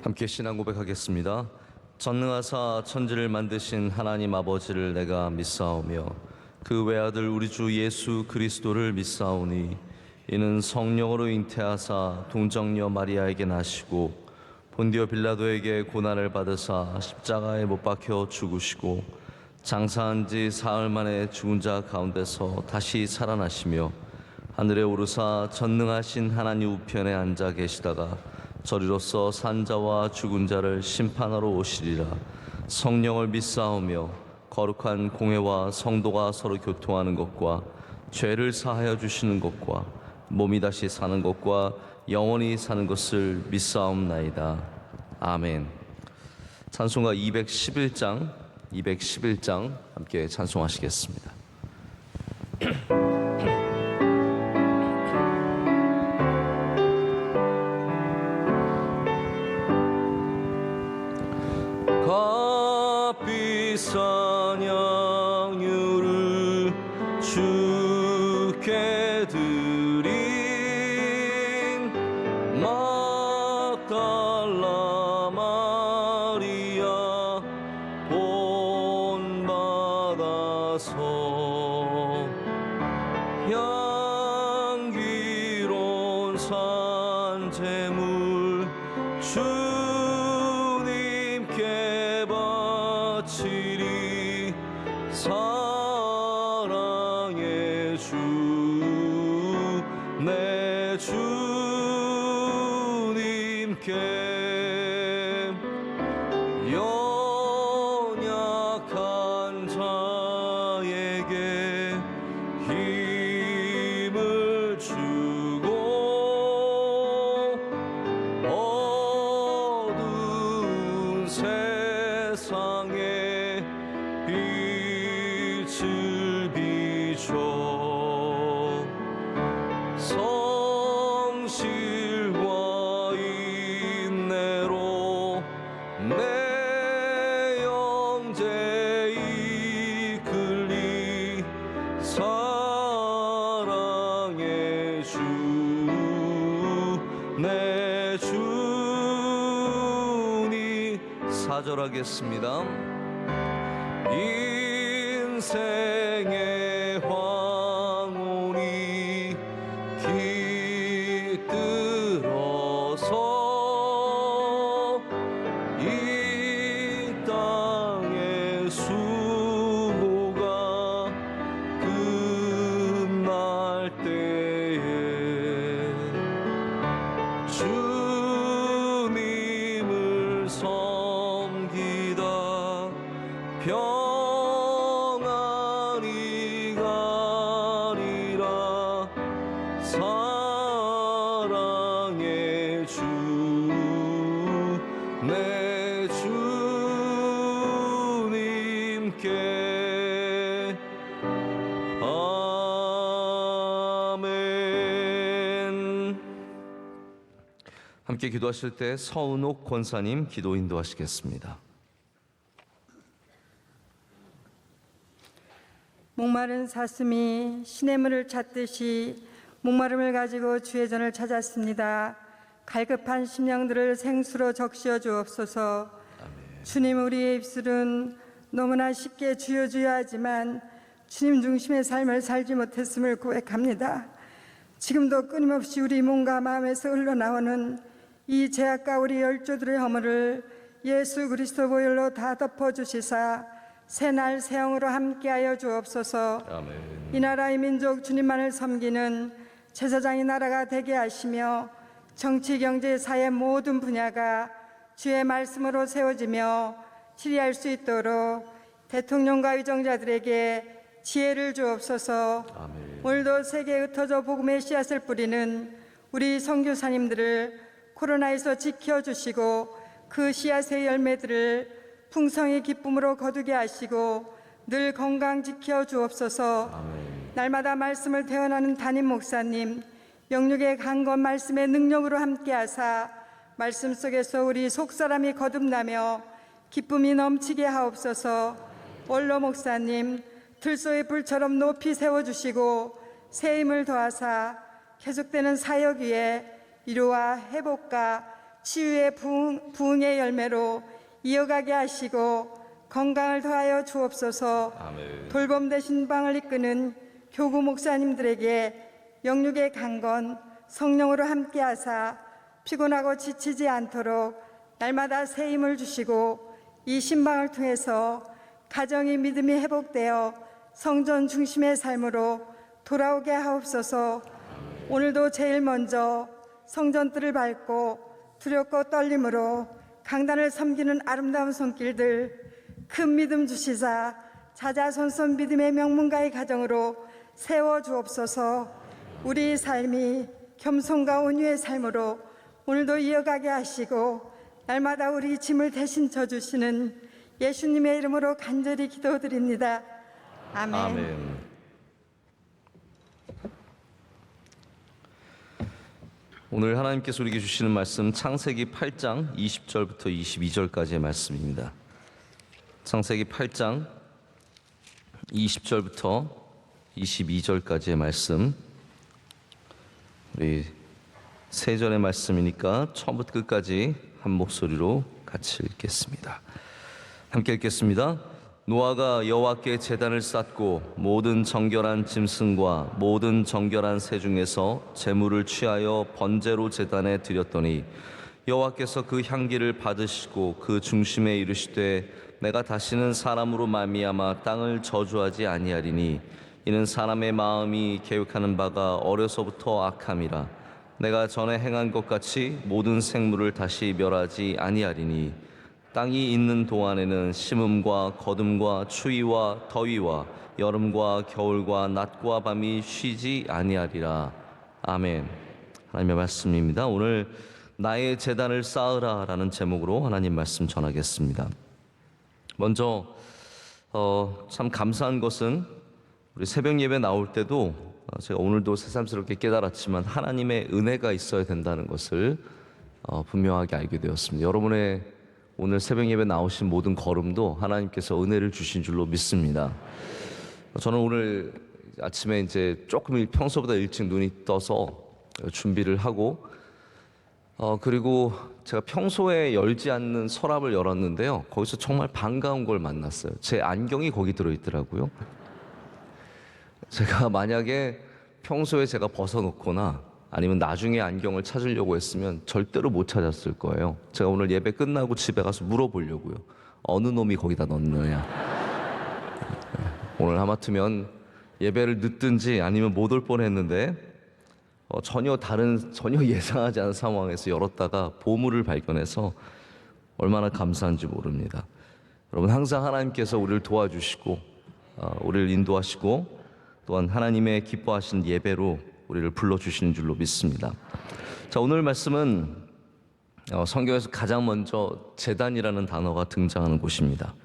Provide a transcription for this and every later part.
함께 신앙 고백하겠습니다. 전능하사 천지를 만드신 하나님 아버지를 내가 믿사오며 그 외아들 우리 주 예수 그리스도를 믿사오니 이는 성령으로 잉태하사 동정녀 마리아에게 나시고 본디오 빌라도에게 고난을 받으사 십자가에 못 박혀 죽으시고 장사한 지 사흘 만에 죽은 자 가운데서 다시 살아나시며 하늘에 오르사 전능하신 하나님 우편에 앉아 계시다가 저리로서 산자와 죽은 자를 심판하러 오시리라. 성령을 믿사오며 거룩한 공회와 성도가 서로 교통하는 것과 죄를 사하여 주시는 것과 몸이 다시 사는 것과 영원히 사는 것을 믿사옵나이다. 아멘. 찬송가 211장 함께 찬송하시겠습니다. 값비싼 양유를 주께 드린 막달라 마리아 본받아서 향기로운 산재물 주님께 바치리. 사랑의 주 내 주님께 연약한 자에게 힘을 주고 어두운 세상에 빛을 비춰 성실과 인내로 내 영제 이끌리. 사랑의 주 내 주니. 4절 하겠습니다. 인생의 황혼이 깃들어서 이 땅의 수고가 끝날 때에 주님을 섬기다 평안히 가리라. 사랑의 주 내 주님께. 아멘. 함께 기도하실 때 서은옥 권사님 기도 인도하시겠습니다. 목마른 사슴이 시냇물을 찾듯이 목마름을 가지고 주의 전을 찾았습니다. 갈급한 심령들을 생수로 적시어 주옵소서. 주님, 우리의 입술은 너무나 쉽게 주여 주여 하지만 주님 중심의 삶을 살지 못했음을 고백합니다. 지금도 끊임없이 우리 몸과 마음에서 흘러나오는 이 죄악과 우리 열조들의 허물을 예수 그리스도 보혈로 다 덮어주시사 새날 새영으로 함께하여 주옵소서. 아멘. 이 나라의 민족 주님만을 섬기는 제사장의 나라가 되게 하시며 정치, 경제, 사회 모든 분야가 주의 말씀으로 세워지며 치리할 수 있도록 대통령과 위정자들에게 지혜를 주옵소서. 아멘. 오늘도 세계에 흩어져 복음의 씨앗을 뿌리는 우리 선교사님들을 코로나에서 지켜주시고 그 씨앗의 열매들을 풍성히 기쁨으로 거두게 하시고 늘 건강 지켜 주옵소서. 아멘. 날마다 말씀을 태어나는 담임 목사님, 영육의 강건 말씀의 능력으로 함께하사 말씀 속에서 우리 속사람이 거듭나며 기쁨이 넘치게 하옵소서. 원로 목사님, 들소의 불처럼 높이 세워주시고 새 힘을 더하사 계속되는 사역 위에 위로와 회복과 치유의 부흥의 열매로 이어가게 하시고 건강을 더하여 주옵소서. 아멘. 돌봄 되신 방을 이끄는 교구 목사님들에게 영육의 강건 성령으로 함께하사 피곤하고 지치지 않도록 날마다 새 힘을 주시고 이 신방을 통해서 가정이 믿음이 회복되어 성전 중심의 삶으로 돌아오게 하옵소서. 오늘도 제일 먼저 성전뜰을 밟고 두렵고 떨림으로 강단을 섬기는 아름다운 손길들 큰 믿음 주시사 자자손손 믿음의 명문가의 가정으로 세워 주옵소서. 우리 삶이 겸손과 온유의 삶으로 오늘도 이어가게 하시고 날마다 우리 짐을 대신 져주시는 예수님의 이름으로 간절히 기도드립니다. 아멘. 아멘. 오늘 하나님께서 우리에게 주시는 말씀 창세기 8장 20절부터 22절까지의 말씀입니다. 창세기 8장 20절부터 22절까지의 말씀, 우리 세 절의 말씀이니까 처음부터 끝까지 한 목소리로 같이 읽겠습니다. 함께 읽겠습니다. 노아가 여호와께 제단을 쌓고 모든 정결한 짐승과 모든 정결한 새 중에서 제물을 취하여 번제로 제단에 드렸더니 여호와께서 그 향기를 받으시고 그 중심에 이르시되 내가 다시는 사람으로 말미암아 땅을 저주하지 아니하리니 이는 사람의 마음이 계획하는 바가 어려서부터 악함이라. 내가 전에 행한 것 같이 모든 생물을 다시 멸하지 아니하리니 땅이 있는 동안에는 심음과 거둠과 추위와 더위와 여름과 겨울과 낮과 밤이 쉬지 아니하리라. 아멘. 하나님의 말씀입니다. 오늘 나의 제단을 쌓으라 라는 제목으로 하나님 말씀 전하겠습니다. 먼저 참 감사한 것은 우리 새벽 예배 나올 때도 제가 오늘도 새삼스럽게 깨달았지만 하나님의 은혜가 있어야 된다는 것을 분명하게 알게 되었습니다. 여러분의 오늘 새벽 예배 나오신 모든 걸음도 하나님께서 은혜를 주신 줄로 믿습니다. 저는 오늘 아침에 이제 조금 평소보다 일찍 눈이 떠서 준비를 하고 그리고 제가 평소에 열지 않는 서랍을 열었는데요. 거기서 정말 반가운 걸 만났어요. 제 안경이 거기 들어있더라고요. 제가 만약에 평소에 제가 벗어놓거나 아니면 나중에 안경을 찾으려고 했으면 절대로 못 찾았을 거예요. 제가 오늘 예배 끝나고 집에 가서 물어보려고요. 어느 놈이 거기다 넣느냐. 오늘 하마터면 예배를 늦든지 아니면 못 올 뻔했는데 전혀 예상하지 않은 상황에서 열었다가 보물을 발견해서 얼마나 감사한지 모릅니다. 여러분 항상 하나님께서 우리를 도와주시고 우리를 인도하시고 또한 하나님의 기뻐하신 예배로 우리를 불러주시는 줄로 믿습니다. 자, 오늘 말씀은 성경에서 가장 먼저 제단이라는 단어가 등장하는 곳입니다.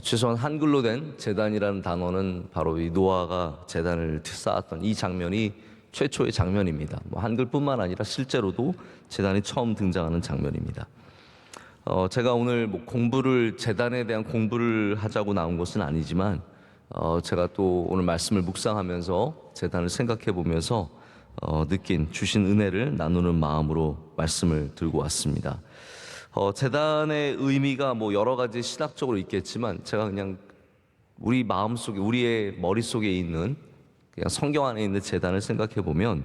최소한 한글로 된 제단이라는 단어는 바로 이 노아가 제단을 쌓았던 이 장면이 최초의 장면입니다. 한글뿐만 아니라 실제로도 제단이 처음 등장하는 장면입니다. 제가 오늘 제단에 대한 공부를 하자고 나온 것은 아니지만 제가 또 오늘 말씀을 묵상하면서 제단을 생각해 보면서 느낀 주신 은혜를 나누는 마음으로 말씀을 들고 왔습니다. 제단의 의미가 여러 가지 신학적으로 있겠지만 제가 그냥 우리 마음속에 우리의 머릿속에 있는 그냥 성경 안에 있는 제단을 생각해 보면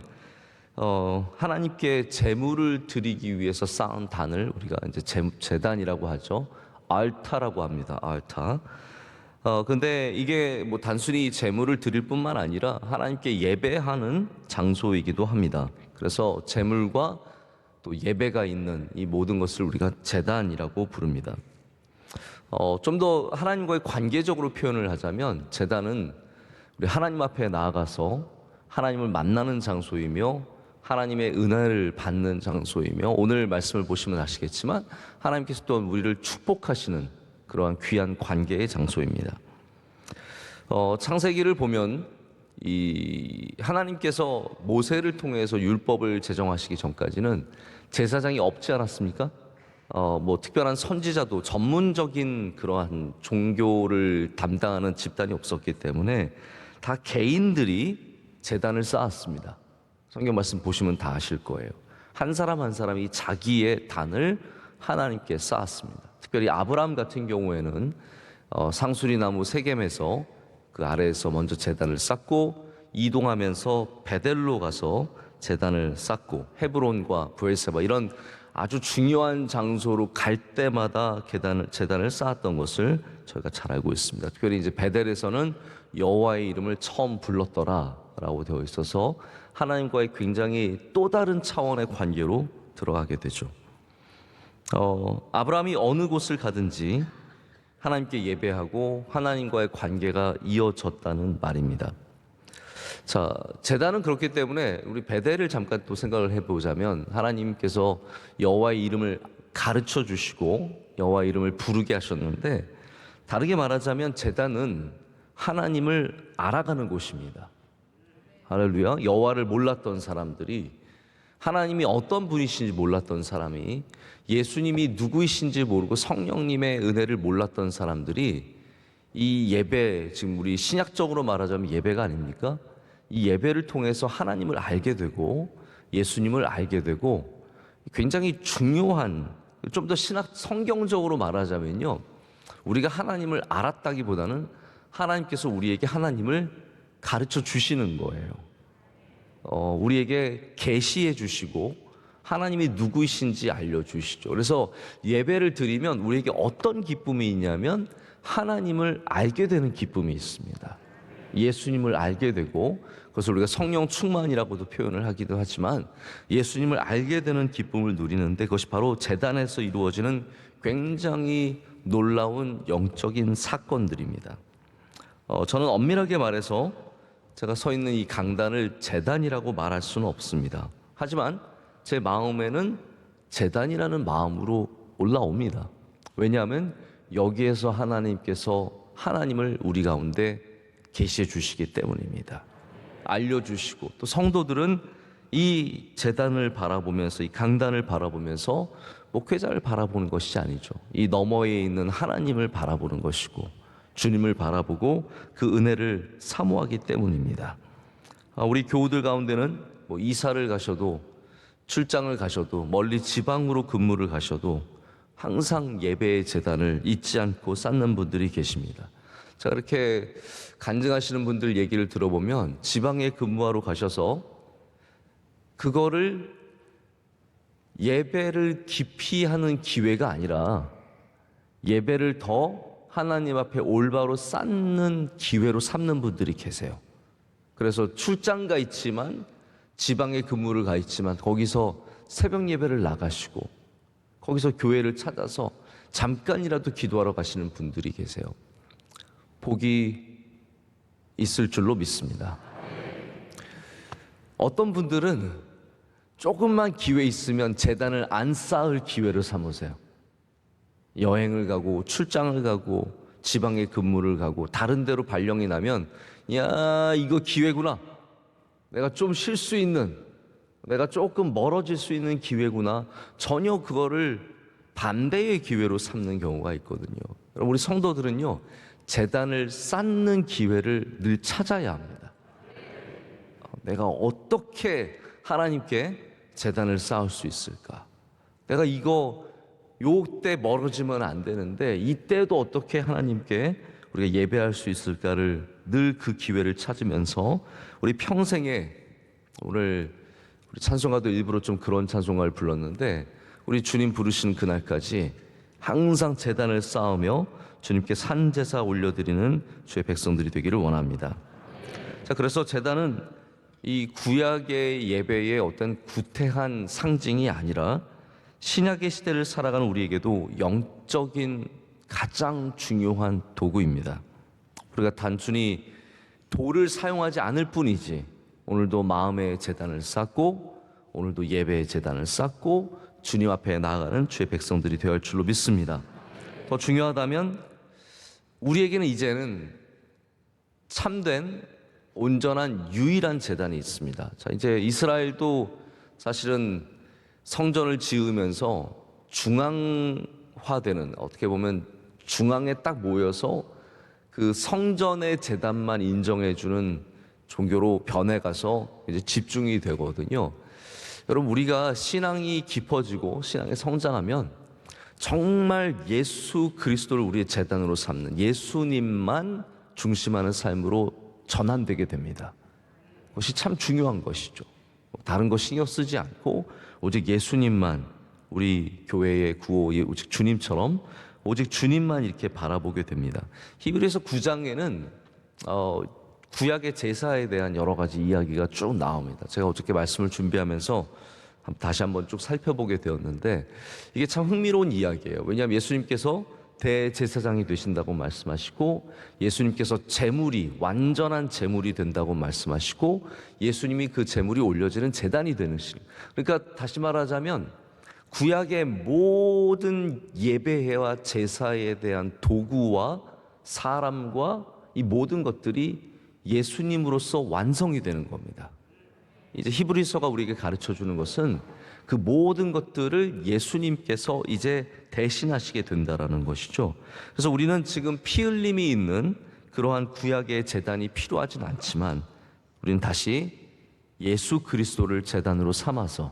하나님께 제물을 드리기 위해서 쌓은 단을 우리가 이제 제단이라고 하죠. 알타라고 합니다. 알타. 근데 이게 단순히 제물을 드릴 뿐만 아니라 하나님께 예배하는 장소이기도 합니다. 그래서 제물과 또 예배가 있는 이 모든 것을 우리가 제단이라고 부릅니다. 좀 더 하나님과의 관계적으로 표현을 하자면 제단은 우리 하나님 앞에 나아가서 하나님을 만나는 장소이며 하나님의 은혜를 받는 장소이며 오늘 말씀을 보시면 아시겠지만 하나님께서 또 우리를 축복하시는 그러한 귀한 관계의 장소입니다. 창세기를 보면 이 하나님께서 모세를 통해서 율법을 제정하시기 전까지는 제사장이 없지 않았습니까? 특별한 선지자도 전문적인 그러한 종교를 담당하는 집단이 없었기 때문에 다 개인들이 제단을 쌓았습니다. 성경 말씀 보시면 다 아실 거예요. 한 사람 한 사람이 자기의 단을 하나님께 쌓았습니다. 특별히 아브라함 같은 경우에는 상수리나무 세겜에서 그 아래에서 먼저 제단을 쌓고 이동하면서 베델로 가서 제단을 쌓고 헤브론과 브엘세바 이런 아주 중요한 장소로 갈 때마다 제단을 쌓았던 것을 저희가 잘 알고 있습니다. 특별히 이제 베델에서는 여호와의 이름을 처음 불렀더라라고 되어 있어서 하나님과의 굉장히 또 다른 차원의 관계로 들어가게 되죠. 아브라함이 어느 곳을 가든지 하나님께 예배하고 하나님과의 관계가 이어졌다는 말입니다. 자, 제단은 그렇기 때문에 우리 베델을 잠깐 또 생각을 해보자면 하나님께서 여호와의 이름을 가르쳐 주시고 여호와의 이름을 부르게 하셨는데, 다르게 말하자면 제단은 하나님을 알아가는 곳입니다. 할렐루야. 여호와를 몰랐던 사람들이, 하나님이 어떤 분이신지 몰랐던 사람이, 예수님이 누구이신지 모르고 성령님의 은혜를 몰랐던 사람들이 이 예배, 지금 우리 신약적으로 말하자면 예배가 아닙니까? 이 예배를 통해서 하나님을 알게 되고 예수님을 알게 되고, 굉장히 중요한, 좀 더 신학 성경적으로 말하자면요, 우리가 하나님을 알았다기보다는 하나님께서 우리에게 하나님을 가르쳐 주시는 거예요. 우리에게 계시해 주시고 하나님이 누구이신지 알려주시죠. 그래서 예배를 드리면 우리에게 어떤 기쁨이 있냐면 하나님을 알게 되는 기쁨이 있습니다. 예수님을 알게 되고, 그것을 우리가 성령 충만이라고도 표현을 하기도 하지만 예수님을 알게 되는 기쁨을 누리는데, 그것이 바로 제단에서 이루어지는 굉장히 놀라운 영적인 사건들입니다. 저는 엄밀하게 말해서 제가 서 있는 이 강단을 제단이라고 말할 수는 없습니다. 하지만 제 마음에는 제단이라는 마음으로 올라옵니다. 왜냐하면 여기에서 하나님께서 하나님을 우리 가운데 계시해 주시기 때문입니다. 알려주시고, 또 성도들은 이 제단을 바라보면서, 이 강단을 바라보면서 목회자를 바라보는 것이 아니죠. 이 너머에 있는 하나님을 바라보는 것이고 주님을 바라보고 그 은혜를 사모하기 때문입니다. 우리 교우들 가운데는 이사를 가셔도, 출장을 가셔도, 멀리 지방으로 근무를 가셔도 항상 예배의 제단을 잊지 않고 쌓는 분들이 계십니다. 자, 그렇게 간증하시는 분들 얘기를 들어보면 지방에 근무하러 가셔서 그거를 예배를 깊이 하는 기회가 아니라 예배를 더 하나님 앞에 올바로 쌓는 기회로 삼는 분들이 계세요. 그래서 출장 가 있지만, 지방에 근무를 가 있지만 거기서 새벽 예배를 나가시고 거기서 교회를 찾아서 잠깐이라도 기도하러 가시는 분들이 계세요. 복이 있을 줄로 믿습니다. 어떤 분들은 조금만 기회 있으면 제단을 안 쌓을 기회를 삼으세요. 여행을 가고 출장을 가고 지방에 근무를 가고 다른 데로 발령이 나면, 야, 이거 기회구나, 내가 좀 쉴 수 있는, 내가 조금 멀어질 수 있는 기회구나, 전혀 그거를 반대의 기회로 삼는 경우가 있거든요. 우리 성도들은요, 제단을 쌓는 기회를 늘 찾아야 합니다. 내가 어떻게 하나님께 제단을 쌓을 수 있을까? 내가 요때 멀어지면 안 되는데 이때도 어떻게 하나님께 우리가 예배할 수 있을까를 늘 그 기회를 찾으면서 우리 평생에, 오늘 우리 찬송가도 일부러 좀 그런 찬송가를 불렀는데, 우리 주님 부르시는 그날까지 항상 제단을 쌓으며 주님께 산제사 올려드리는 주의 백성들이 되기를 원합니다. 자, 그래서 제단은 이 구약의 예배의 어떤 구태한 상징이 아니라 신약의 시대를 살아가는 우리에게도 영적인 가장 중요한 도구입니다. 우리가 단순히 돌을 사용하지 않을 뿐이지, 오늘도 마음의 제단을 쌓고 오늘도 예배의 제단을 쌓고 주님 앞에 나아가는 주의 백성들이 되어야 할 줄로 믿습니다. 더 중요하다면 우리에게는 이제는 참된 온전한 유일한 제단이 있습니다. 자, 이제 이스라엘도 사실은 성전을 지으면서 중앙화되는, 어떻게 보면 중앙에 딱 모여서 그 성전의 제단만 인정해주는 종교로 변해가서 이제 집중이 되거든요. 여러분, 우리가 신앙이 깊어지고 신앙이 성장하면 정말 예수 그리스도를 우리의 제단으로 삼는, 예수님만 중심하는 삶으로 전환되게 됩니다. 그것이 참 중요한 것이죠. 다른 거 신경 쓰지 않고 오직 예수님만, 우리 교회의 구호 오직 주님처럼 오직 주님만 이렇게 바라보게 됩니다. 히브리서 9장에는 구약의 제사에 대한 여러 가지 이야기가 쭉 나옵니다. 제가 어저께 말씀을 준비하면서 다시 한번 쭉 살펴보게 되었는데, 이게 참 흥미로운 이야기예요. 왜냐하면 예수님께서 대제사장이 되신다고 말씀하시고, 예수님께서 제물이 완전한 제물이 된다고 말씀하시고, 예수님이 그 제물이 올려지는 제단이 되는 실. 그러니까 다시 말하자면 구약의 모든 예배회와 제사에 대한 도구와 사람과 이 모든 것들이 예수님으로서 완성이 되는 겁니다. 이제 히브리서가 우리에게 가르쳐 주는 것은 그 모든 것들을 예수님께서 이제 대신하시게 된다라는 것이죠. 그래서 우리는 지금 피 흘림이 있는 그러한 구약의 제단이 필요하진 않지만, 우리는 다시 예수 그리스도를 제단으로 삼아서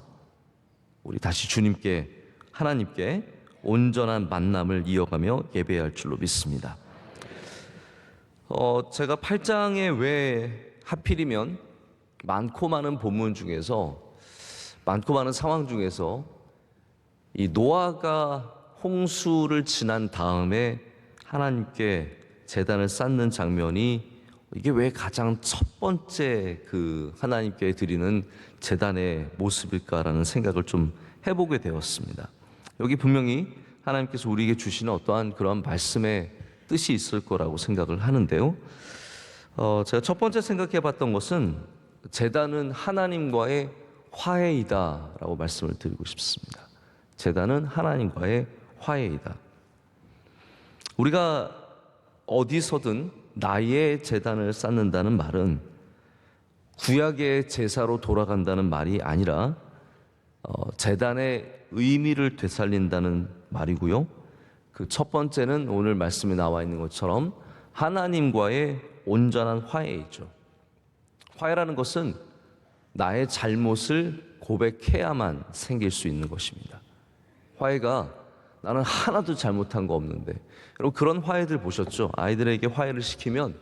우리 다시 주님께, 하나님께 온전한 만남을 이어가며 예배할 줄로 믿습니다. 제가 8장에 왜 하필이면 많고 많은 본문 중에서, 많고 많은 상황 중에서 이 노아가 홍수를 지난 다음에 하나님께 제단을 쌓는 장면이, 이게 왜 가장 첫 번째 그 하나님께 드리는 제단의 모습일까라는 생각을 좀 해보게 되었습니다. 여기 분명히 하나님께서 우리에게 주시는 어떠한 그런 말씀의 뜻이 있을 거라고 생각을 하는데요. 제가 첫 번째 생각해 봤던 것은 제단은 하나님과의 화해이다라고 말씀을 드리고 싶습니다. 제단은 하나님과의 화해이다. 우리가 어디서든 나의 제단을 쌓는다는 말은 구약의 제사로 돌아간다는 말이 아니라 제단의 의미를 되살린다는 말이고요. 그 첫 번째는 오늘 말씀에 나와 있는 것처럼 하나님과의 온전한 화해이죠. 화해라는 것은 나의 잘못을 고백해야만 생길 수 있는 것입니다. 화해가 나는 하나도 잘못한 거 없는데, 여러분 그런 화해들 보셨죠? 아이들에게 화해를 시키면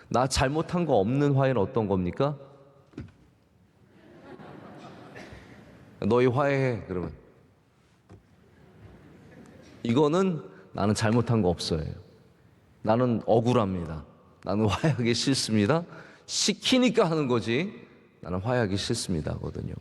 나 잘못한 거 없는 화해는 어떤 겁니까? 너희 화해해. 그러면 이거는 나는 잘못한 거 없어요. 나는 억울합니다. 나는 화해하기 싫습니다. 시키니까 하는 거지 나는 화해하기 싫습니다 거든요.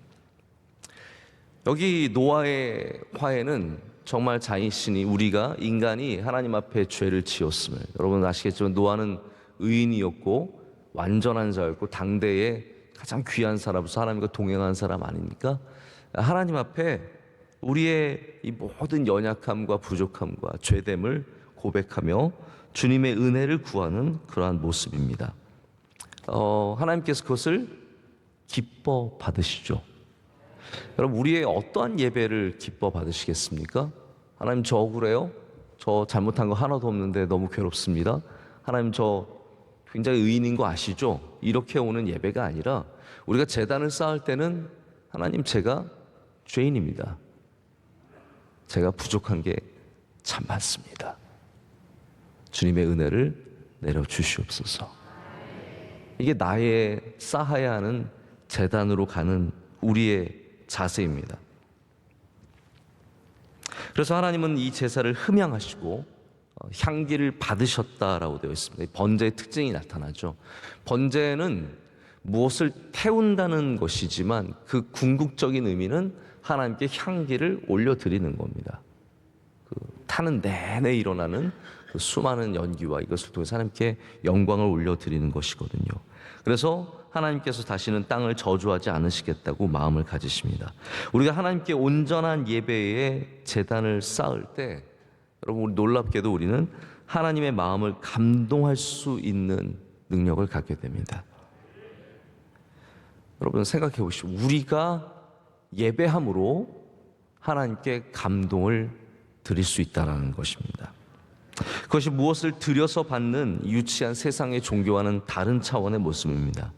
여기 노아의 화해는 정말 자신이, 우리가 인간이 하나님 앞에 죄를 지었음을, 여러분 아시겠지만 노아는 의인이었고 완전한 자였고 당대의 가장 귀한 사람으로서 하나님과 동행한 사람 아닙니까? 하나님 앞에 우리의 이 모든 연약함과 부족함과 죄됨을 고백하며 주님의 은혜를 구하는 그러한 모습입니다. 하나님께서 그것을 기뻐 받으시죠. 여러분 우리의 어떠한 예배를 기뻐 받으시겠습니까? 하나님 저 억울해요? 저 잘못한 거 하나도 없는데 너무 괴롭습니다. 하나님 저 굉장히 의인인 거 아시죠? 이렇게 오는 예배가 아니라, 우리가 제단을 쌓을 때는 하나님 제가 죄인입니다. 제가 부족한 게 참 많습니다. 주님의 은혜를 내려주시옵소서. 이게 나의 쌓아야 하는 제단으로 가는 우리의 자세입니다. 그래서 하나님은 이 제사를 흠양하시고 향기를 받으셨다라고 되어 있습니다. 번제의 특징이 나타나죠. 번제는 무엇을 태운다는 것이지만 그 궁극적인 의미는 하나님께 향기를 올려드리는 겁니다. 그 타는 내내 일어나는 그 수많은 연기와 이것을 통해서 하나님께 영광을 올려드리는 것이거든요. 그래서 하나님께서 다시는 땅을 저주하지 않으시겠다고 마음을 가지십니다. 우리가 하나님께 온전한 예배의 제단을 쌓을 때, 여러분 우리 놀랍게도 우리는 하나님의 마음을 감동할 수 있는 능력을 갖게 됩니다. 여러분 생각해 보십시오. 우리가 예배함으로 하나님께 감동을 드릴 수 있다는 것입니다. 그것이 무엇을 들여서 받는 유치한 세상의 종교와는 다른 차원의 모습입니다.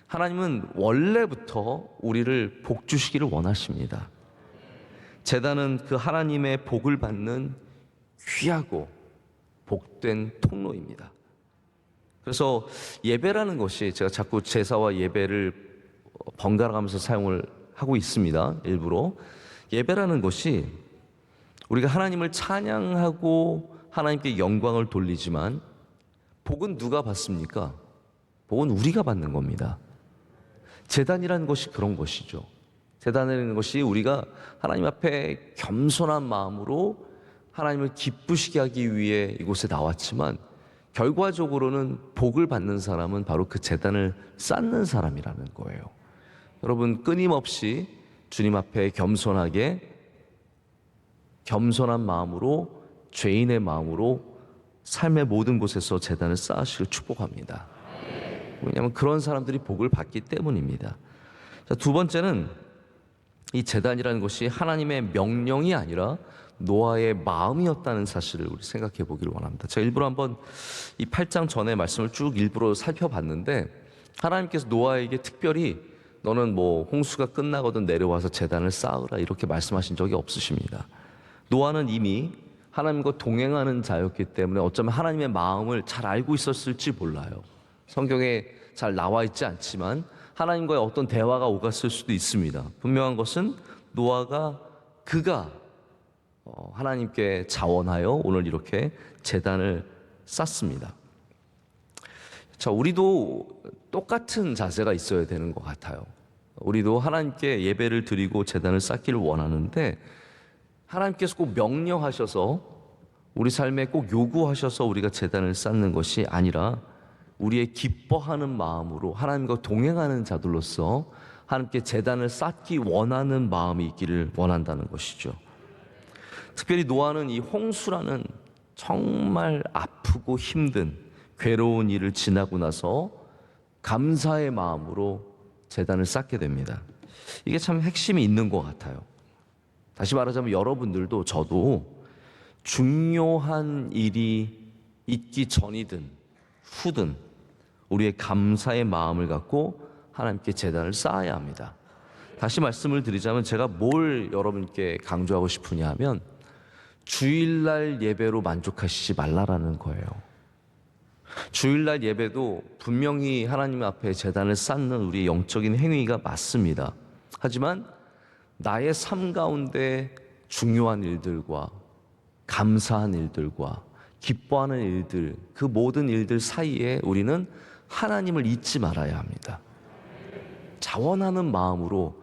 하나님은 원래부터 우리를 복 주시기를 원하십니다. 제단은 그 하나님의 복을 받는 귀하고 복된 통로입니다. 그래서 예배라는 것이, 제가 자꾸 제사와 예배를 번갈아 가면서 사용을 하고 있습니다. 일부러. 예배라는 것이 우리가 하나님을 찬양하고 하나님께 영광을 돌리지만, 복은 누가 받습니까? 복은 우리가 받는 겁니다. 제단이라는 것이 그런 것이죠. 제단이라는 것이 우리가 하나님 앞에 겸손한 마음으로 하나님을 기쁘시게 하기 위해 이곳에 나왔지만, 결과적으로는 복을 받는 사람은 바로 그 제단을 쌓는 사람이라는 거예요. 여러분, 끊임없이 주님 앞에 겸손하게, 겸손한 마음으로, 죄인의 마음으로 삶의 모든 곳에서 제단을 쌓으시길 축복합니다. 왜냐하면 그런 사람들이 복을 받기 때문입니다. 자, 두 번째는 이 제단이라는 것이 하나님의 명령이 아니라 노아의 마음이었다는 사실을 우리 생각해 보기를 원합니다. 제가 일부러 한번 이 8장 전의 말씀을 쭉 일부러 살펴봤는데, 하나님께서 노아에게 특별히 너는 뭐 홍수가 끝나거든 내려와서 제단을 쌓으라 이렇게 말씀하신 적이 없으십니다. 노아는 이미 하나님과 동행하는 자였기 때문에 어쩌면 하나님의 마음을 잘 알고 있었을지 몰라요. 성경에 잘 나와 있지 않지만 하나님과의 어떤 대화가 오갔을 수도 있습니다. 분명한 것은 노아가 그가 하나님께 자원하여 오늘 이렇게 제단을 쌓습니다. 자, 우리도 똑같은 자세가 있어야 되는 것 같아요. 우리도 하나님께 예배를 드리고 제단을 쌓기를 원하는데, 하나님께서 꼭 명령하셔서 우리 삶에 꼭 요구하셔서 우리가 제단을 쌓는 것이 아니라, 우리의 기뻐하는 마음으로 하나님과 동행하는 자들로서 하나님께 제단을 쌓기 원하는 마음이 있기를 원한다는 것이죠. 특별히 노아는 이 홍수라는 정말 아프고 힘든 괴로운 일을 지나고 나서 감사의 마음으로 제단을 쌓게 됩니다. 이게 참 핵심이 있는 것 같아요. 다시 말하자면 여러분들도 저도 중요한 일이 있기 전이든 후든 우리의 감사의 마음을 갖고 하나님께 제단을 쌓아야 합니다. 다시 말씀을 드리자면, 제가 뭘 여러분께 강조하고 싶으냐 하면, 주일날 예배로 만족하시지 말라라는 거예요. 주일날 예배도 분명히 하나님 앞에 제단을 쌓는 우리의 영적인 행위가 맞습니다. 하지만 나의 삶 가운데 중요한 일들과 감사한 일들과 기뻐하는 일들, 그 모든 일들 사이에 우리는 하나님을 잊지 말아야 합니다. 자원하는 마음으로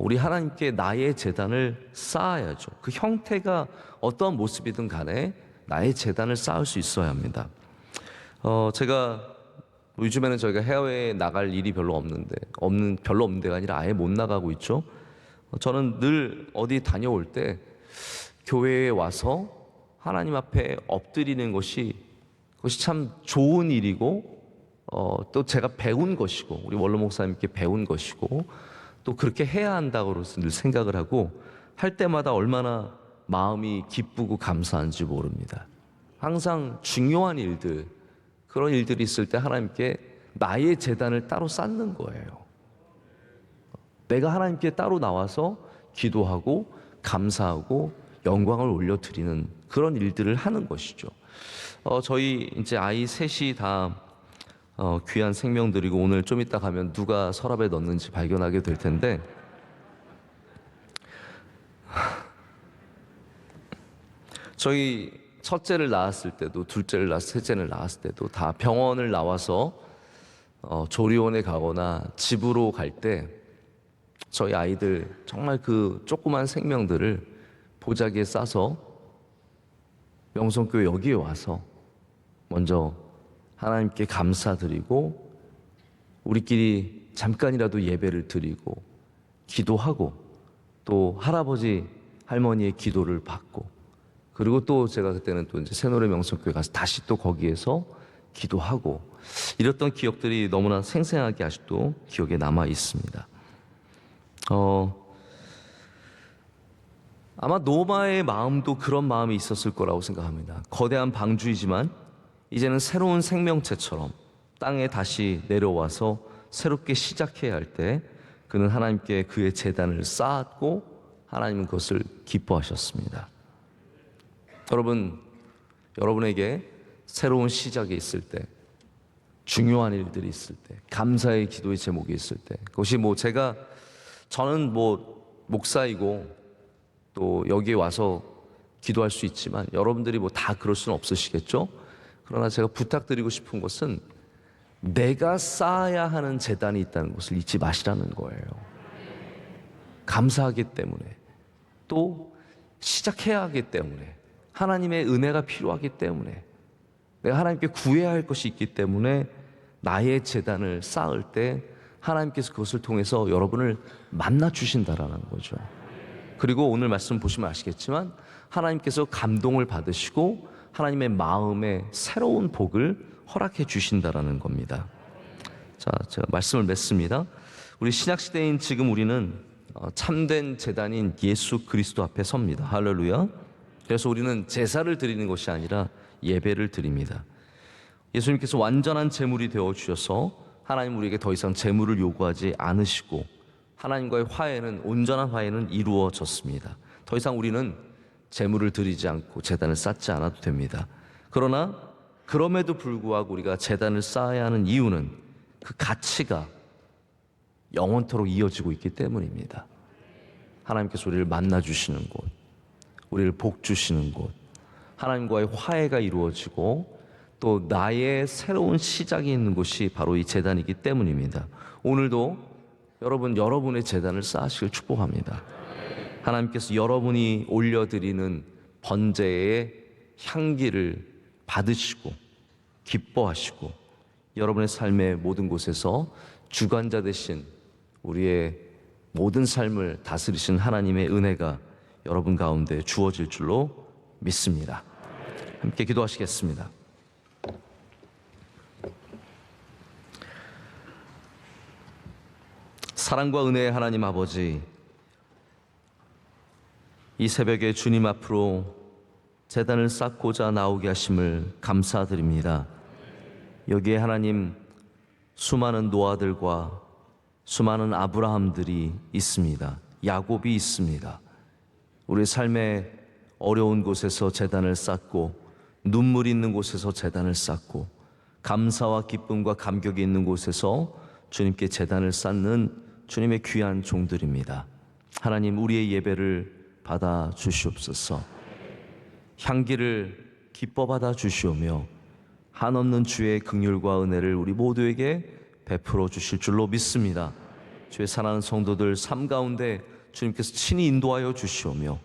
우리 하나님께 나의 제단을 쌓아야죠. 그 형태가 어떠한 모습이든 간에 나의 제단을 쌓을 수 있어야 합니다. 제가 요즘에는 저희가 해외에 나갈 일이 별로 없는 데가 아니라 아예 못 나가고 있죠. 저는 늘 어디 다녀올 때 교회에 와서 하나님 앞에 엎드리는 것이, 그것이 참 좋은 일이고, 또 제가 배운 것이고, 우리 원로 목사님께 배운 것이고, 또 그렇게 해야 한다고 늘 생각을 하고, 할 때마다 얼마나 마음이 기쁘고 감사한지 모릅니다. 항상 중요한 일들, 그런 일들이 있을 때 하나님께 나의 제단을 따로 쌓는 거예요. 내가 하나님께 따로 나와서 기도하고 감사하고 영광을 올려드리는 그런 일들을 하는 것이죠. 저희 이제 아이 셋이 다 귀한 생명들이고, 오늘 좀 이따 가면 누가 서랍에 넣는지 발견하게 될 텐데, 저희 첫째를 낳았을 때도, 둘째를 낳았을 때, 셋째를 낳았을 때도 다 병원을 나와서 조리원에 가거나 집으로 갈 때 저희 아이들 정말 그 조그만 생명들을 보자기에 싸서 명성교회 여기에 와서 먼저 하나님께 감사드리고, 우리끼리 잠깐이라도 예배를 드리고 기도하고, 또 할아버지 할머니의 기도를 받고, 그리고 또 제가 그때는 또 이제 새노래 명성교회 가서 다시 또 거기에서 기도하고, 이랬던 기억들이 너무나 생생하게 아직도 기억에 남아 있습니다. 아마 노아의 마음도 그런 마음이 있었을 거라고 생각합니다. 거대한 방주이지만 이제는 새로운 생명체처럼 땅에 다시 내려와서 새롭게 시작해야 할 때 그는 하나님께 그의 제단을 쌓았고 하나님은 그것을 기뻐하셨습니다. 여러분에게 새로운 시작이 있을 때, 중요한 일들이 있을 때, 감사의 기도의 제목이 있을 때, 그것이 저는 목사이고 또 여기에 와서 기도할 수 있지만 여러분들이 다 그럴 수는 없으시겠죠? 그러나 제가 부탁드리고 싶은 것은 내가 쌓아야 하는 제단이 있다는 것을 잊지 마시라는 거예요. 감사하기 때문에, 또 시작해야 하기 때문에, 하나님의 은혜가 필요하기 때문에, 내가 하나님께 구해야 할 것이 있기 때문에 나의 제단을 쌓을 때 하나님께서 그것을 통해서 여러분을 만나 주신다라는 거죠. 그리고 오늘 말씀 보시면 아시겠지만 하나님께서 감동을 받으시고 하나님의 마음에 새로운 복을 허락해 주신다라는 겁니다. 자, 제가 말씀을 맺습니다. 우리 신약 시대인 지금 우리는 참된 제단인 예수 그리스도 앞에 섭니다. 할렐루야. 그래서 우리는 제사를 드리는 것이 아니라 예배를 드립니다. 예수님께서 완전한 제물이 되어 주셔서 하나님 우리에게 더 이상 제물을 요구하지 않으시고 하나님과의 화해는, 온전한 화해는 이루어졌습니다. 더 이상 우리는 제물을 드리지 않고 제단을 쌓지 않아도 됩니다. 그러나 그럼에도 불구하고 우리가 제단을 쌓아야 하는 이유는 그 가치가 영원토록 이어지고 있기 때문입니다. 하나님께서 우리를 만나 주시는 곳, 우리를 복 주시는 곳, 하나님과의 화해가 이루어지고 또 나의 새로운 시작이 있는 곳이 바로 이 제단이기 때문입니다. 오늘도 여러분의 제단을 쌓으시길 축복합니다. 하나님께서 여러분이 올려드리는 번제의 향기를 받으시고 기뻐하시고 여러분의 삶의 모든 곳에서 주관자 되신 우리의 모든 삶을 다스리신 하나님의 은혜가 여러분 가운데 주어질 줄로 믿습니다. 함께 기도하시겠습니다. 사랑과 은혜의 하나님 아버지, 이 새벽에 주님 앞으로 제단을 쌓고자 나오게 하심을 감사드립니다. 여기에 하나님 수많은 노아들과 수많은 아브라함들이 있습니다. 야곱이 있습니다. 우리 삶의 어려운 곳에서 제단을 쌓고 눈물 있는 곳에서 제단을 쌓고 감사와 기쁨과 감격이 있는 곳에서 주님께 제단을 쌓는 주님의 귀한 종들입니다. 하나님 우리의 예배를 받아 주시옵소서. 향기를 기뻐 받아 주시오며 한없는 주의 긍휼과 은혜를 우리 모두에게 베풀어 주실 줄로 믿습니다. 주의 사랑하는 성도들 삶 가운데 주님께서 친히 인도하여 주시오며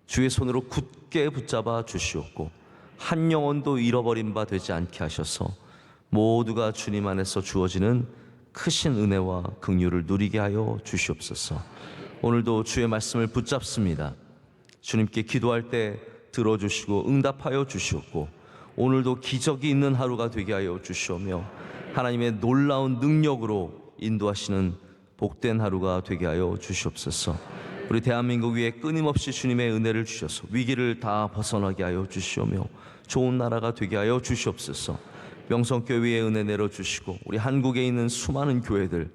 주의 손으로 굳게 붙잡아 주시옵고 한 영혼도 잃어버린 바 되지 않게 하셔서 모두가 주님 안에서 주어지는 크신 은혜와 긍휼을 누리게 하여 주시옵소서. 오늘도 주의 말씀을 붙잡습니다. 주님께 기도할 때 들어주시고 응답하여 주시옵고 오늘도 기적이 있는 하루가 되게 하여 주시오며 하나님의 놀라운 능력으로 인도하시는 복된 하루가 되게 하여 주시옵소서. 우리 대한민국 위에 끊임없이 주님의 은혜를 주셔서 위기를 다 벗어나게 하여 주시오며 좋은 나라가 되게 하여 주시옵소서. 명성교회의 은혜 내려주시고 우리 한국에 있는 수많은 교회들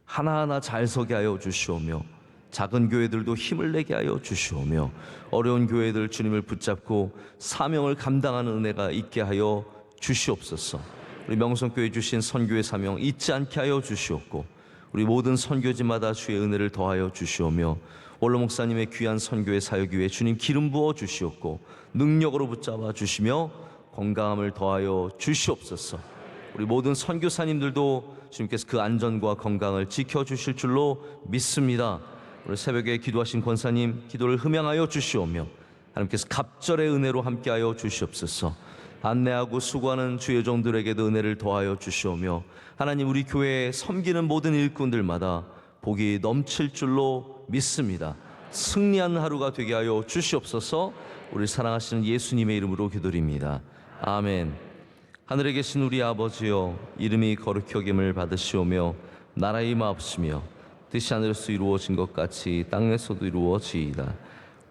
하나하나 잘 서게 하여 주시오며 작은 교회들도 힘을 내게 하여 주시오며 어려운 교회들 주님을 붙잡고 사명을 감당하는 은혜가 있게 하여 주시옵소서. 우리 명성교회 주신 선교의 사명 잊지 않게 하여 주시옵고 우리 모든 선교지마다 주의 은혜를 더하여 주시오며 원로 목사님의 귀한 선교의 사역 위에 주님 기름 부어 주시옵고 능력으로 붙잡아 주시며 건강함을 더하여 주시옵소서. 우리 모든 선교사님들도 주님께서 그 안전과 건강을 지켜주실 줄로 믿습니다. 오늘 새벽에 기도하신 권사님 기도를 흠양하여 주시오며 하나님께서 갑절의 은혜로 함께하여 주시옵소서. 안내하고 수고하는 주의 종들에게도 은혜를 더하여 주시오며 하나님 우리 교회에 섬기는 모든 일꾼들마다 복이 넘칠 줄로 믿습니다. 승리하는 하루가 되게 하여 주시옵소서. 우리 사랑하시는 예수님의 이름으로 기도드립니다. 아멘. 하늘에 계신 우리 아버지여 이름이 거룩히 여김을 받으시오며 나라의 임하옵시며 뜻이 하늘에서 이루어진 것 같이 땅에서도 이루어지이다.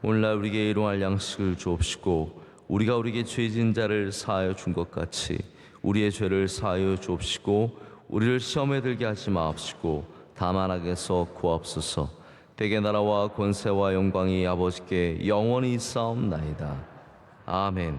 오늘날 우리에게 일용할 양식을 주옵시고 우리가 우리에게 죄진 자를 사하여 준 것 같이 우리의 죄를 사하여 주옵시고 우리를 시험에 들게 하지 마옵시고 다만 악에서 구하옵소서. 대개 나라와 권세와 영광이 아버지께 영원히 있사옵나이다. 아멘.